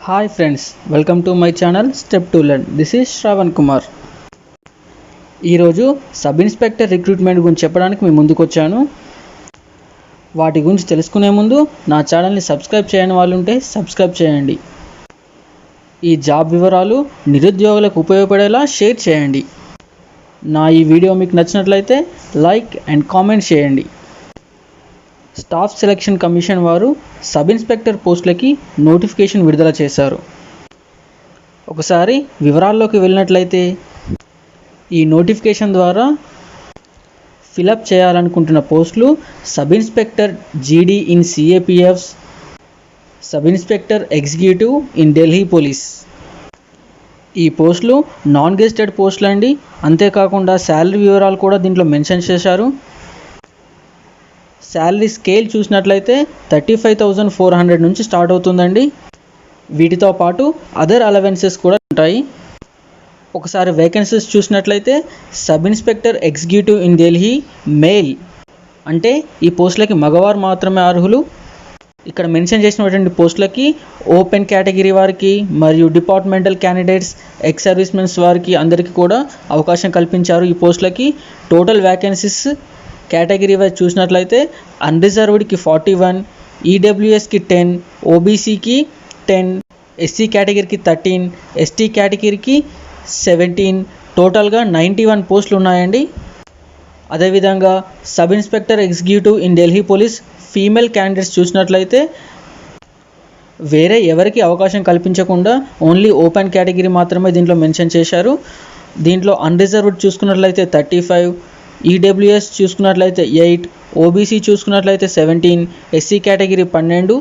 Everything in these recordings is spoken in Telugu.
Hi friends, welcome to my channel Step to Learn. This is Shravan Kumar. ఈరోజు సబ్ ఇన్స్పెక్టర్ రిక్రూట్మెంట్ గురించి చెప్పడానికి మీ ముందుకు వచ్చాను. వాటి గురించి తెలుసుకునే ముందు నా ఛానల్ని సబ్స్క్రైబ్ చేయని వాళ్ళు ఉంటే సబ్స్క్రైబ్ చేయండి. ఈ జాబ్ వివరాలు నిరుద్యోగులకు ఉపయోగపడేలా షేర్ చేయండి. నా ఈ వీడియో మీకు నచ్చినట్లయితే లైక్ అండ్ కామెంట్ చేయండి. స్టాఫ్ సెలక్షన్ కమిషన్ వారు సబ్ ఇన్స్పెక్టర్ పోస్టులకి నోటిఫికేషన్ విడుదల చేశారు. ఒకసారి వివరాల్లోకి వెళ్ళినట్లయితే ఈ నోటిఫికేషన్ ద్వారా ఫిలప్ చేయాలనుకుంటున్న పోస్టులు సబ్ ఇన్స్పెక్టర్ జీడీ in CAPFs, sub inspector executive in Delhi police. ఈ పోస్టులు నాన్ గెజిటెడ్ పోస్టులు అండి. అంతేకాకుండా శాలరీ వివరాలు కూడా దీంట్లో మెన్షన్ చేశారు. శాలరీ స్కేల్ చూసినట్లయితే 35,400 నుంచి స్టార్ట్ అవుతుందండి. వీటితో పాటు అదర్ అలవెన్సెస్ కూడా ఉంటాయి. ఒకసారి వేకెన్సీస్ చూసినట్లయితే sub inspector executive in Delhi male, అంటే ఈ పోస్టులకి మగవారు మాత్రమే అర్హులు. ఇక్కడ మెన్షన్ చేసినటువంటి పోస్టులకి ఓపెన్ కేటగిరీ వారికి మరియు departmental candidates, ex service mens వారికి అందరికీ కూడా అవకాశం కల్పించారు. ఈ పోస్టులకి టోటల్ వ్యాకెన్సీస్ కేటగిరీ వైజ్ చూసినట్లయితే అన్రిజర్వ్డ్కి 41, ఈడబ్ల్యూఎస్కి 10, ఓబీసీకి 10, ఎస్సీ కేటగిరీకి 13, ఎస్టీ కేటగిరీకి 17, టోటల్గా 91 పోస్టులు ఉన్నాయండి. అదేవిధంగా sub inspector executive in Delhi police female candidates చూసినట్లయితే వేరే ఎవరికి అవకాశం కల్పించకుండా ఓన్లీ ఓపెన్ కేటగిరీ మాత్రమే దీంట్లో మెన్షన్ చేశారు. దీంట్లో అన్రిజర్వ్డ్ చూసుకున్నట్లయితే 35, ఈడబ్ల్యూఎస్ చూసుకున్నట్లయితే 8, ఓబీసీ చూసుకున్నట్లయితే 17, SC category 12,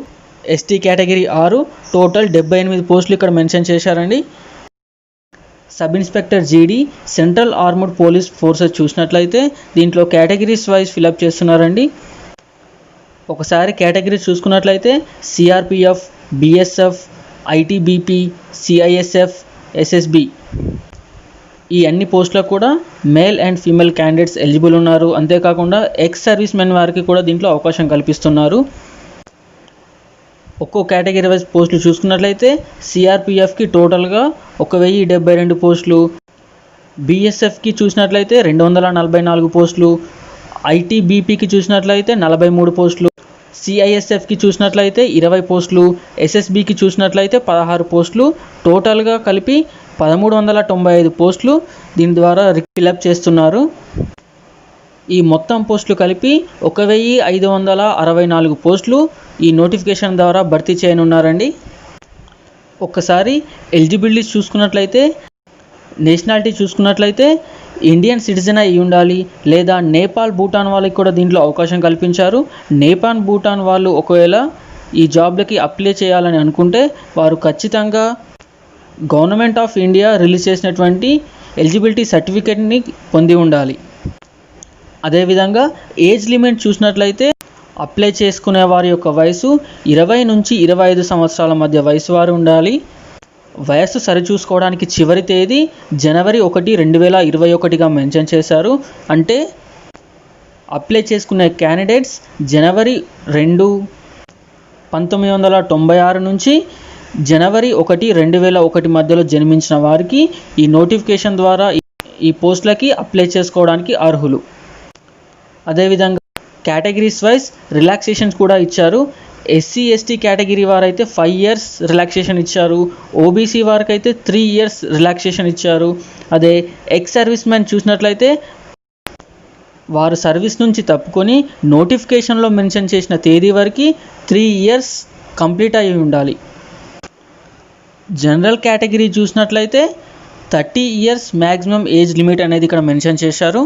ST category 6, total 78 పోస్టులు ఇక్కడ మెన్షన్ చేశారండి. సబ్ ఇన్స్పెక్టర్ జీడీ సెంట్రల్ ఆర్మ్డ్ పోలీస్ ఫోర్సెస్ చూసినట్లయితే దీంట్లో కేటగిరీస్ వైజ్ ఫిలప్ చేస్తున్నారండి. ఒకసారి కేటగిరీస్ చూసుకున్నట్లయితే CRPF, BSF, ITBP, CISF, SSB, ఈ అన్ని పోస్టులకు కూడా male and female candidates eligible ఉన్నారు. అంతేకాకుండా ఎక్స్ సర్వీస్ మెన్ వారికి కూడా దీంట్లో అవకాశం కల్పిస్తున్నారు. ఒక్కో కేటగిరీ వైజ్ పోస్టులు చూసుకున్నట్లయితే సిఆర్పిఎఫ్కి టోటల్గా 1072 పోస్టులు, బిఎస్ఎఫ్కి చూసినట్లయితే 244 పోస్టులు, ఐటీబీపీకి చూసినట్లయితే 43 పోస్టులు, సిఐఎస్ఎఫ్కి చూసినట్లయితే 20 పోస్టులు, ఎస్ఎస్బికి చూసినట్లయితే 16 పోస్టులు, టోటల్గా కలిపి 1395 పోస్టులు దీని ద్వారా ఫిలప్ చేస్తున్నారు. ఈ మొత్తం పోస్టులు కలిపి 1564 పోస్టులు ఈ నోటిఫికేషన్ ద్వారా భర్తీ చేయనున్నారండి. ఒక్కసారి ఎలిజిబిలిటీ చూసుకున్నట్లయితే నేషనాలిటీ చూసుకున్నట్లయితే ఇండియన్ సిటిజన్ అయి ఉండాలి, లేదా నేపాల్, భూటాన్ వాళ్ళకి కూడా దీంట్లో అవకాశం కల్పించారు. నేపాల్, భూటాన్ వాళ్ళు ఒకవేళ ఈ జాబ్లకి అప్లై చేయాలని అనుకుంటే వారు ఖచ్చితంగా గవర్నమెంట్ ఆఫ్ ఇండియా రిలీజ్ చేసినటువంటి ఎలిజిబిలిటీ సర్టిఫికేట్ని పొంది ఉండాలి. అదేవిధంగా ఏజ్ లిమిట్ చూసినట్లయితే అప్లై చేసుకునే వారి యొక్క వయసు 20 నుంచి 25 సంవత్సరాల మధ్య వయసు వారు ఉండాలి. వయస్సు సరిచూసుకోవడానికి చివరి తేదీ జనవరి 1, 2021గా మెన్షన్ చేశారు. అంటే అప్లై చేసుకునే క్యాండిడేట్స్ జనవరి 2, 1996 నుంచి జనవరి 1, 2001 మధ్యలో జన్మించిన వారికి ఈ నోటిఫికేషన్ ద్వారా ఈ పోస్టులకి అప్లై చేసుకోవడానికి అర్హులు. అదేవిధంగా కేటగిరీస్ వైజ్ రిలాక్సేషన్స్ కూడా ఇచ్చారు. ఎస్సీ ఎస్టీ కేటగిరీ వారైతే 5 years రిలాక్సేషన్ ఇచ్చారు. ఓబీసీ వారికి అయితే 3 years రిలాక్సేషన్ ఇచ్చారు. అదే ఎక్స్ సర్వీస్ మెన్ చూసినట్లయితే వారు సర్వీస్ నుంచి తప్పుకొని నోటిఫికేషన్లో మెన్షన్ చేసిన తేదీ వరకు 3 years కంప్లీట్ అయి ఉండాలి. జనరల్ కేటగిరీ చూసినట్లయితే 30 years మ్యాక్సిమం ఏజ్ లిమిట్ అనేది ఇక్కడ మెన్షన్ చేశారు.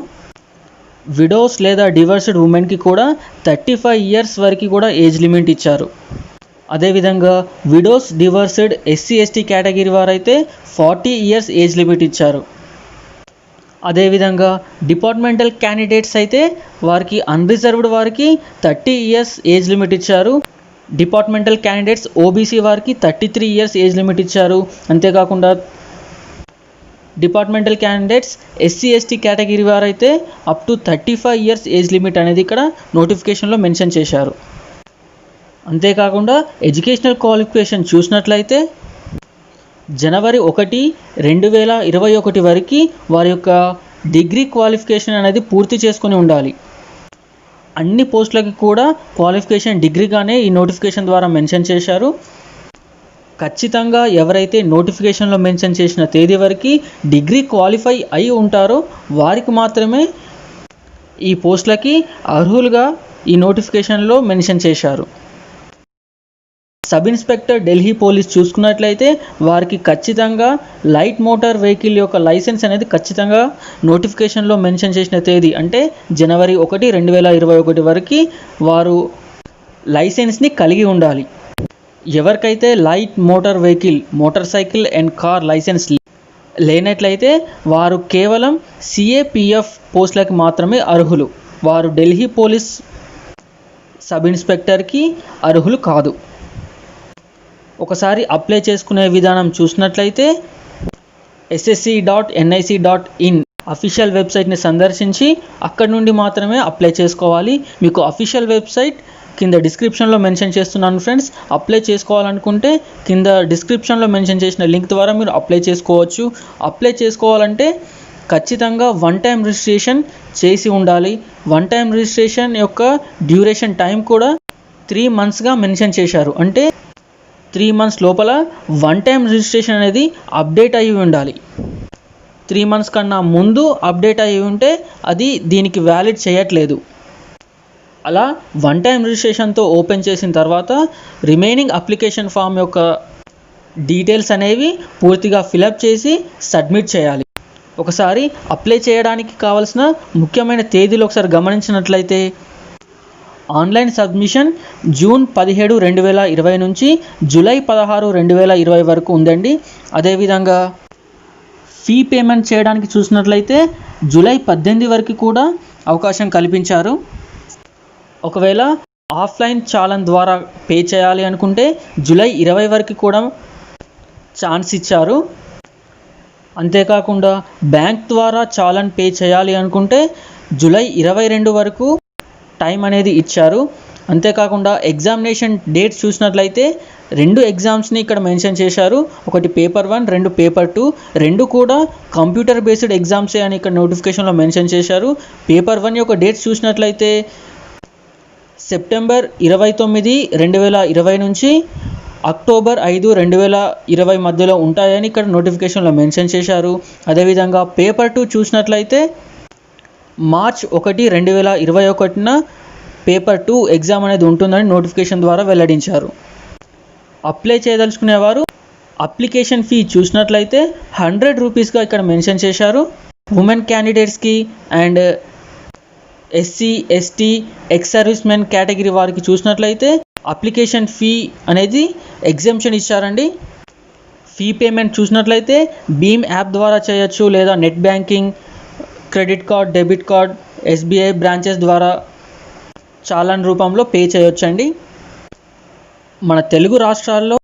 విడోస్ లేదా డివర్స్డ్ ఉమెన్కి కూడా 35 years వరకు కూడా ఏజ్ లిమిట్ ఇచ్చారు. అదేవిధంగా విడోస్, డివర్స్డ్ ఎస్సీ ఎస్టీ కేటగిరీ వారైతే 40 years ఏజ్ లిమిట్ ఇచ్చారు. అదేవిధంగా డిపార్ట్మెంటల్ క్యాండిడేట్స్ అయితే వారికి అన్రిజర్వ్డ్ వారికి 30 years ఏజ్ లిమిట్ ఇచ్చారు. డిపార్ట్మెంటల్ క్యాండిడేట్స్ ఓబీసీ వారికి 33 years ఏజ్ లిమిట్ ఇచ్చారు. అంతేకాకుండా departmental candidates SC ST category వారైతే up to 35 years age limit అనేది ఇక్కడ నోటిఫికేషన్లో మెన్షన్ చేశారు. అంతేకాకుండా ఎడ్యుకేషనల్ క్వాలిఫికేషన్ చూసినట్లయితే జనవరి 1, 2021 వరకు వారి యొక్క డిగ్రీ క్వాలిఫికేషన్ అనేది పూర్తి చేసుకొని ఉండాలి. అన్ని పోస్టులకి కూడా క్వాలిఫికేషన్ డిగ్రీగానే ఈ నోటిఫికేషన్ ద్వారా మెన్షన్ చేశారు. ఖచ్చితంగా ఎవరైతే నోటిఫికేషన్లో మెన్షన్ చేసిన తేదీ వరకు డిగ్రీ క్వాలిఫై అయి ఉంటారో వారికి మాత్రమే ఈ పోస్టులకి అర్హులుగా ఈ నోటిఫికేషన్లో మెన్షన్ చేశారు. సబ్ ఇన్స్పెక్టర్ ఢిల్లీ పోలీస్ చూసుకున్నట్లయితే వారికి ఖచ్చితంగా లైట్ మోటార్ వెహికల్ యొక్క లైసెన్స్ అనేది ఖచ్చితంగా నోటిఫికేషన్లో మెన్షన్ చేసిన తేదీ అంటే జనవరి 1, 2021 వరకు వారు లైసెన్స్ని కలిగి ఉండాలి. ఎవరికైతే light motor vehicle, motorcycle and car licence లేనట్లయితే వారు కేవలం సిఏపిఎఫ్ పోస్టులకు మాత్రమే అర్హులు. వారు ఢిల్లీ పోలీస్ సబ్ ఇన్స్పెక్టర్కి అర్హులు కాదు. ఒకసారి చేసుకునే విధానం చూసినట్లయితే ssc.nic.in అఫీషియల్ వెబ్సైట్ని సందర్శించి అక్కడి నుండి మాత్రమే అప్లై చేసుకోవాలి. మీకు అఫీషియల్ వెబ్సైట్ కింద డిస్క్రిప్షన్లో మెన్షన్ చేస్తున్నాను ఫ్రెండ్స్. అప్లై చేసుకోవాలనుకుంటే కింద డిస్క్రిప్షన్లో మెన్షన్ చేసిన లింక్ ద్వారా మీరు అప్లై చేసుకోవచ్చు. అప్లై చేసుకోవాలంటే ఖచ్చితంగా 1 టైం రిజిస్ట్రేషన్ చేసి ఉండాలి. 1 టైం రిజిస్ట్రేషన్ యొక్క డ్యూరేషన్ టైం కూడా 3 మంత్స్గా మెన్షన్ చేశారు. అంటే 3 మంత్స్ లోపల 1 టైం రిజిస్ట్రేషన్ అనేది అప్డేట్ అయ్యి ఉండాలి. 3 మంత్స్ కన్నా ముందు అప్డేట్ అయ్యి ఉంటే అది దీనికి వ్యాలిడ్ చేయట్లేదు. అలా 1 టైం రిజిస్ట్రేషన్తో ఓపెన్ చేసిన తర్వాత రిమైనింగ్ అప్లికేషన్ ఫామ్ యొక్క డీటెయిల్స్ అనేవి పూర్తిగా ఫిలప్ చేసి సబ్మిట్ చేయాలి. ఒకసారి అప్లై చేయడానికి కావాల్సిన ముఖ్యమైన తేదీలు ఒకసారి గమనించినట్లయితే ఆన్లైన్ సబ్మిషన్ జూన్ 17, 2020 నుంచి జూలై 16, 2020 వరకు ఉందండి. అదేవిధంగా ఫీ పేమెంట్ చేయడానికి చూసినట్లయితే జూలై 18 వరకు కూడా అవకాశం కల్పించారు. ఒకవేళ ఆఫ్లైన్ చాలన్ ద్వారా పే చేయాలి అనుకుంటే జూలై 20 వరకు కూడా ఛాన్స్ ఇచ్చారు. అంతేకాకుండా బ్యాంక్ ద్వారా చాలన్ పే చేయాలి అనుకుంటే జూలై 22 వరకు టైం అనేది ఇచ్చారు. అంతేకాకుండా ఎగ్జామినేషన్ డేట్స్ చూసినట్లయితే 2 ఎగ్జామ్స్ని ఇక్కడ మెన్షన్ చేశారు. ఒకటి పేపర్ 1, 2 పేపర్ 2. 2 కూడా కంప్యూటర్ బేస్డ్ ఎగ్జామ్సే అని ఇక్కడ నోటిఫికేషన్లో మెన్షన్ చేశారు. పేపర్ 1 యొక్క డేట్స్ చూసినట్లయితే సెప్టెంబర్ 29, 2020 నుంచి అక్టోబర్ 5, 2020 మధ్యలో ఉంటాయని ఇక్కడ నోటిఫికేషన్లో మెన్షన్ చేశారు. అదేవిధంగా పేపర్ 2 చూసినట్లయితే మార్చ్ 1, 2021న పేపర్ 2 ఎగ్జామ్ అనేది ఉంటుందని నోటిఫికేషన్ ద్వారా వెల్లడించారు. అప్లై చేయదలుచుకునేవారు అప్లికేషన్ ఫీ చూసినట్లయితే 100 రూపీస్గా ఇక్కడ మెన్షన్ చేశారు. ఉమెన్ క్యాండిడేట్స్కి and SC, ST, ex servicemen category వారికి చూసినట్లయితే అప్లికేషన్ ఫీ అనేది ఎగ్జెంప్షన్ ఇచ్చారండి. ఫీ పేమెంట్ చూసినట్లయితే భీమ్ యాప్ ద్వారా చేయొచ్చు లేదా net banking, credit card, debit card, SBI branches ద్వారా చాలన్ రూపంలో పే చేయొచ్చండి. మన తెలుగు రాష్ట్రాల్లో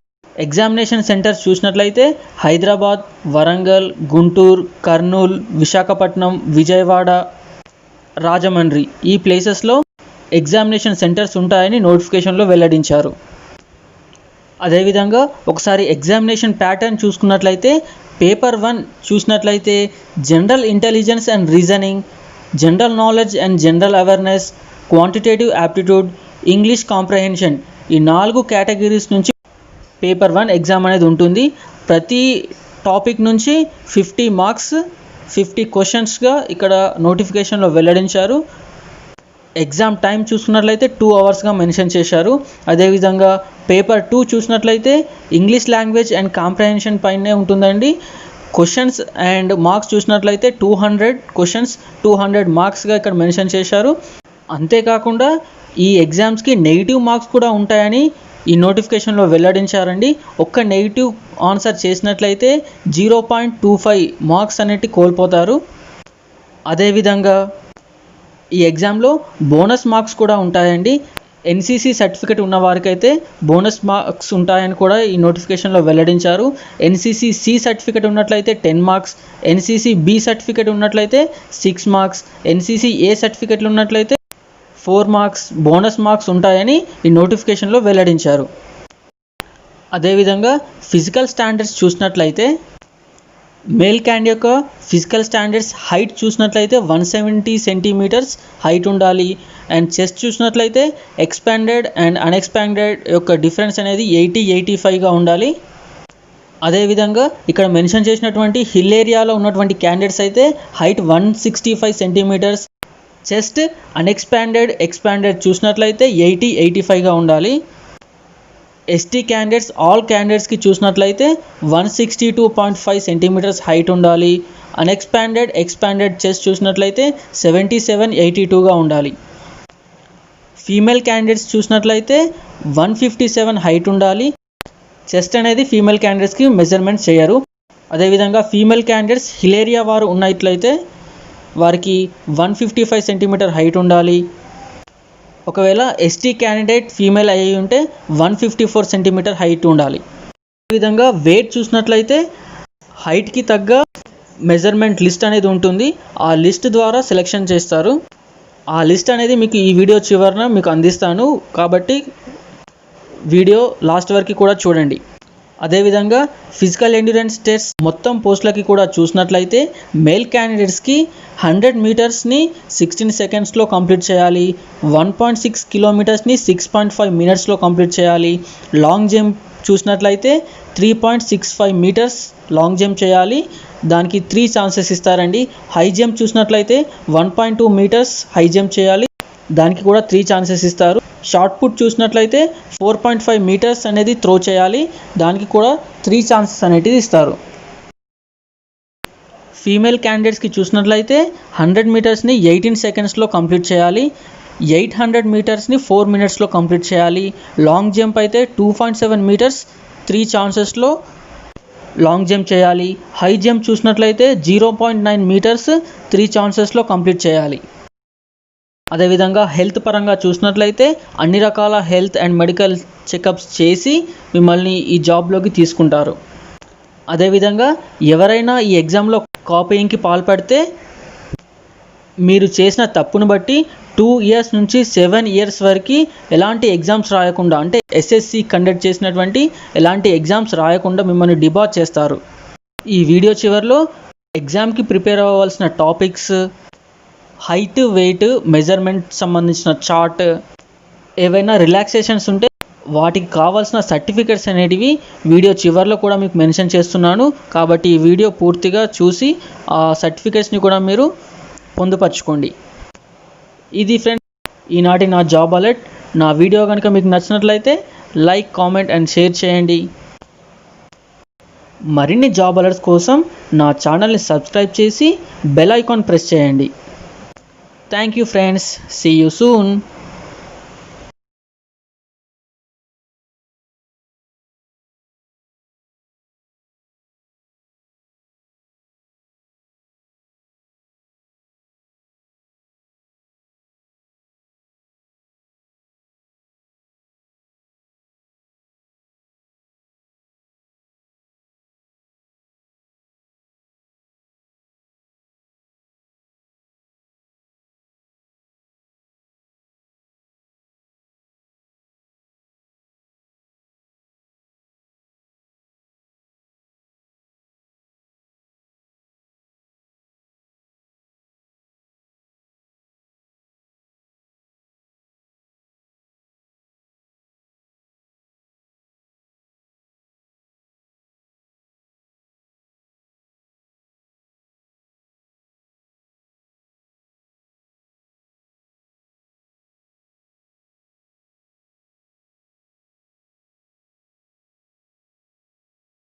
ఎగ్జామినేషన్ సెంటర్స్ చూసినట్లయితే హైదరాబాద్, వరంగల్, గుంటూరు, కర్నూలు, విశాఖపట్నం, విజయవాడ, రాజమండ్రి ఈ ప్లేసెస్లో ఎగ్జామినేషన్ సెంటర్స్ ఉంటాయని నోటిఫికేషన్లో వెల్లడించారు. అదేవిధంగా ఒకసారి ఎగ్జామినేషన్ ప్యాటర్న్ చూసుకున్నట్లయితే పేపర్ 1 చూసినట్లయితే general intelligence and reasoning, general knowledge and general awareness, quantitative aptitude, English comprehension ఈ 4 కేటగిరీస్ నుంచి పేపర్ 1 ఎగ్జామ్ అనేది ఉంటుంది. ప్రతి టాపిక్ నుంచి 50 మార్క్స్ 50 క్వశ్చన్స్గా ఇక్కడ నోటిఫికేషన్లో వెల్లడించారు. ఎగ్జామ్ టైం చూసుకున్నట్లయితే 2 అవర్స్గా మెన్షన్ చేశారు. అదేవిధంగా పేపర్ 2 చూసినట్లయితే ఇంగ్లీష్ లాంగ్వేజ్ అండ్ కాంప్రహెన్షన్ పైనే ఉంటుందండి. క్వశ్చన్స్ అండ్ మార్క్స్ చూసినట్లయితే 200 క్వశ్చన్స్ 200 మార్క్స్గా ఇక్కడ మెన్షన్ చేశారు. అంతేకాకుండా ఈ ఎగ్జామ్స్కి నెగిటివ్ మార్క్స్ కూడా ఉంటాయని ఈ నోటిఫికేషన్లో వెల్లడించారండి. ఒక్క నెగిటివ్ ఆన్సర్ చేసినట్లయితే 0.25 మార్క్స్ అనేటి కోల్పోతారు. అదేవిధంగా ఈ ఎగ్జామ్లో బోనస్ మార్క్స్ కూడా ఉంటాయండి. NCC సర్టిఫికేట్ ఉన్న వారికైతే బోనస్ మార్క్స్ ఉంటాయని కూడా ఈ నోటిఫికేషన్లో వెల్లడించారు. NCC C సర్టిఫికేట్ ఉన్నట్లయితే 10 మార్క్స్, NCC B సర్టిఫికేట్ ఉన్నట్లయితే 6 మార్క్స్, NCC A సర్టిఫికేట్లు ఉన్నట్లయితే 4 మార్క్స్ బోనస్ మార్క్స్ ఉంటాయని ఈ నోటిఫికేషన్లో వెల్లడించారు. అదేవిధంగా ఫిజికల్ స్టాండర్డ్స్ చూసినట్లయితే మేల్ క్యాండిడేట్ యొక్క ఫిజికల్ స్టాండర్డ్స్ హైట్ చూసినట్లయితే 170 సెంటీమీటర్స్ హైట్ ఉండాలి. అండ్ చెస్ట్ చూసినట్లయితే ఎక్స్పాండెడ్ అండ్ అన్ఎక్స్పాండెడ్ యొక్క డిఫరెన్స్ అనేది 80-85గా ఉండాలి. అదేవిధంగా ఇక్కడ మెన్షన్ చేసినటువంటి హిల్ ఏరియాలో ఉన్నటువంటి క్యాండిడేట్స్ అయితే height 165 centimetres, chest unexpanded expanded చూసినట్లయితే 80-85గా ఉండాలి. ఎస్టీ క్యాండిడేట్స్ ఆల్ క్యాండిడేట్స్కి చూసినట్లయితే 162.5 సెంటీమీటర్స్ హైట్ ఉండాలి. అన్ఎక్స్పాండెడ్ ఎక్స్పాండెడ్ చెస్ట్ చూసినట్లయితే 77-82గా ఉండాలి. ఫీమేల్ క్యాండిడేట్స్ చూసినట్లయితే 157 హైట్ ఉండాలి. చెస్ట్ అనేది ఫీమేల్ క్యాండిడేట్స్కి మెజర్మెంట్ చేయరు. అదేవిధంగా ఫీమేల్ క్యాండిడేట్స్ హిల్ ఏరియా వారు ఉన్నట్లయితే వారికి 155 సెంటీమీటర్ హైట్ ఉండాలి. ఒకవేళ ఎస్టీ క్యాండిడేట్ ఫీమేల్ అయ్యి ఉంటే 154 సెంటీమీటర్ హైట్ ఉండాలి. అదేవిధంగా వెయిట్ చూసినట్లయితే హైట్కి తగ్గ మెజర్మెంట్ లిస్ట్ అనేది ఉంటుంది. ఆ లిస్ట్ ద్వారా సెలెక్షన్ చేస్తారు. ఆ లిస్ట్ అనేది మీకు ఈ వీడియో చివరన మీకు అందిస్తాను, కాబట్టి వీడియో లాస్ట్ వరకు కూడా చూడండి. అదేవిధంగా ఫిజికల్ ఎండ్యూరెన్స్ టెస్ట్ మొత్తం పోస్టులకి కూడా చూసినట్లయితే మేల్ క్యాండిడేట్స్కి 100 మీటర్స్ని 16 సెకండ్స్లో కంప్లీట్ చేయాలి. 1.6 కిలోమీటర్స్ని 6.5 మినిట్స్లో కంప్లీట్ చేయాలి. లాంగ్ జంప్ చూసినట్లయితే 3.65 మీటర్స్ లాంగ్ జంప్ చేయాలి. దానికి 3 ఛాన్సెస్ ఇస్తారండి. హై జంప్ చూసినట్లయితే 1.2 మీటర్స్ హై జంప్ చేయాలి. దానికి కూడా 3 ఛాన్సెస్ ఇస్తారు. షార్ట్ పుట్ చూసినట్లయితే 4.5 మీటర్స్ అనేది త్రో చేయాలి. దానికి కూడా 3 ఛాన్సెస్ అనేటిది ఇస్తారు. ఫీమేల్ క్యాండిడేట్స్కి చూసినట్లయితే 100 మీటర్స్ని 18 సెకండ్స్లో కంప్లీట్ చేయాలి. 800 మీటర్స్ని 4 మినిట్స్లో కంప్లీట్ చేయాలి. లాంగ్ జంప్ అయితే 2.7 మీటర్స్ 3 ఛాన్సెస్లో లాంగ్ జంప్ చేయాలి. హై జంప్ చూసినట్లయితే 0.9 మీటర్స్ 3 ఛాన్సెస్లో కంప్లీట్ చేయాలి. అదేవిధంగా హెల్త్ పరంగా చూసినట్లయితే అన్ని రకాల హెల్త్ అండ్ మెడికల్ చెకప్స్ చేసి మిమ్మల్ని ఈ జాబ్లోకి తీసుకుంటారు. అదేవిధంగా ఎవరైనా ఈ ఎగ్జామ్లో కాపీయింగ్కి పాల్పడితే మీరు చేసిన తప్పును బట్టి 2 ఇయర్స్ నుంచి 7 ఇయర్స్ వరకు ఎలాంటి ఎగ్జామ్స్ రాయకుండా, అంటే ఎస్ఎస్సి కండక్ట్ చేసినటువంటి ఎలాంటి ఎగ్జామ్స్ రాయకుండా మిమ్మల్ని డిబార్ చేస్తారు. ఈ వీడియో చివరిలో ఎగ్జామ్కి ప్రిపేర్ అవ్వాల్సిన టాపిక్స్, హైట్ వెయిట్ మెజర్మెంట్ సంబంధించిన చార్ట్, ఏవైనా రిలాక్సేషన్స్ ఉంటే వాటికి కావాల్సిన సర్టిఫికెట్స్ అనేటివి వీడియో చివరిలో కూడా మీకు మెన్షన్ చేస్తున్నాను. కాబట్టి ఈ వీడియో పూర్తిగా చూసి ఆ సర్టిఫికెట్స్ని కూడా మీరు పొందుపరచుకోండి. ఇది ఫ్రెండ్స్ ఈనాటి నా జాబ్ అలర్ట్. నా వీడియో కనుక మీకు నచ్చినట్లయితే లైక్, కామెంట్ అండ్ షేర్ చేయండి. మరిన్ని జాబ్ అలర్ట్స్ కోసం నా ఛానల్ని సబ్స్క్రైబ్ చేసి బెల్ ఐకాన్ ప్రెస్ చేయండి. Thank you friends. See you soon.